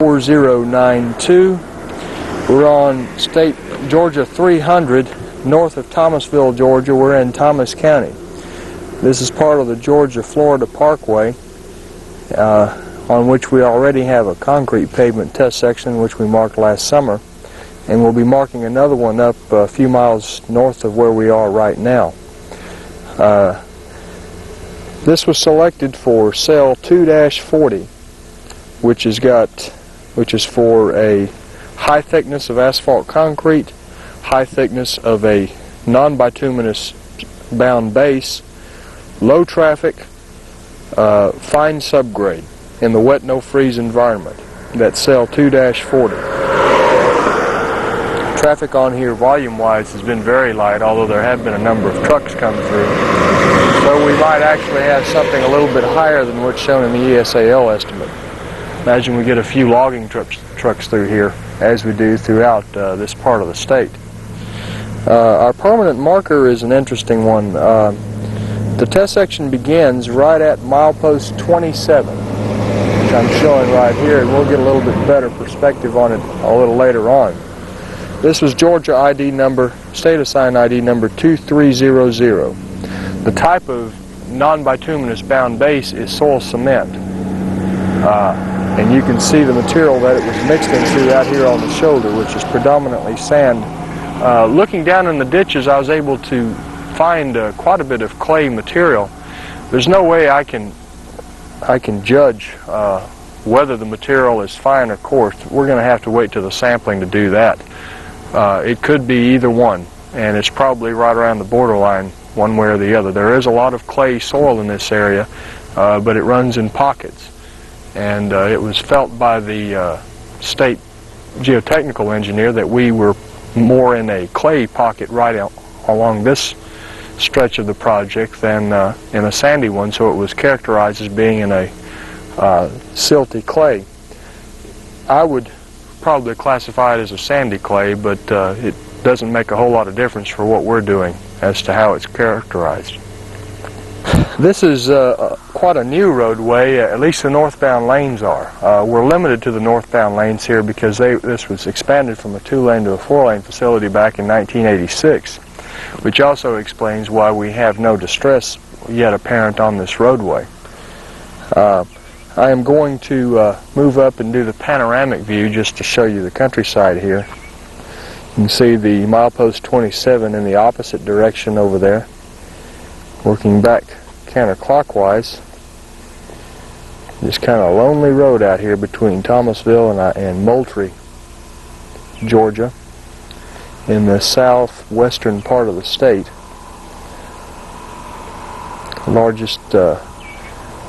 4092. We're on State Georgia 300 north of Thomasville, Georgia. We're in Thomas County. This is part of the Georgia-Florida Parkway, on which we already have a concrete pavement test section which we marked last summer, and we'll be marking another one up a few miles north of where we are right now. This was selected for cell 2-40, which is for a high thickness of asphalt concrete, high thickness of a non-bituminous bound base, low traffic, fine subgrade in the wet no-freeze environment. That's cell 2-40. Traffic on here volume-wise has been very light, although there have been a number of trucks come through. So we might actually have something a little bit higher than what's shown in the ESAL estimate. Imagine we get a few logging trucks through here, as we do throughout this part of the state. Our permanent marker is an interesting one. The test section begins right at milepost 27, which I'm showing right here, and we'll get a little bit better perspective on it a little later on. This was Georgia ID number, state assigned ID number 2300. The type of non-bituminous bound base is soil cement. And you can see the material that it was mixed into out here on the shoulder, which is predominantly sand. Looking down in the ditches, I was able to find quite a bit of clay material. There's no way I can judge whether the material is fine or coarse. We're going to have to wait till the sampling to do that. It could be either one, and it's probably right around the borderline one way or the other. There is a lot of clay soil in this area, but it runs in pockets. And it was felt by the state geotechnical engineer that we were more in a clay pocket right along this stretch of the project than in a sandy one, so it was characterized as being in a silty clay. I would probably classify it as a sandy clay, but it doesn't make a whole lot of difference for what we're doing as to how it's characterized. This is quite a new roadway, at least the northbound lanes are. We're limited to the northbound lanes here because this was expanded from a 2-lane to a 4-lane facility back in 1986, which also explains why we have no distress yet apparent on this roadway. I am going to move up and do the panoramic view just to show you the countryside here. You can see the milepost 27 in the opposite direction over there, working back counterclockwise. Just kind of a lonely road out here between Thomasville and Moultrie, Georgia, in the southwestern part of the state. The largest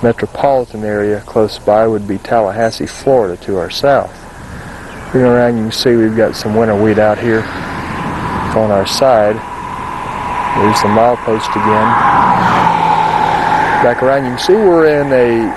metropolitan area close by would be Tallahassee, Florida, to our south. Looking around, you can see we've got some winter wheat out here on our side. There's the milepost again. Back around, you can see we're in a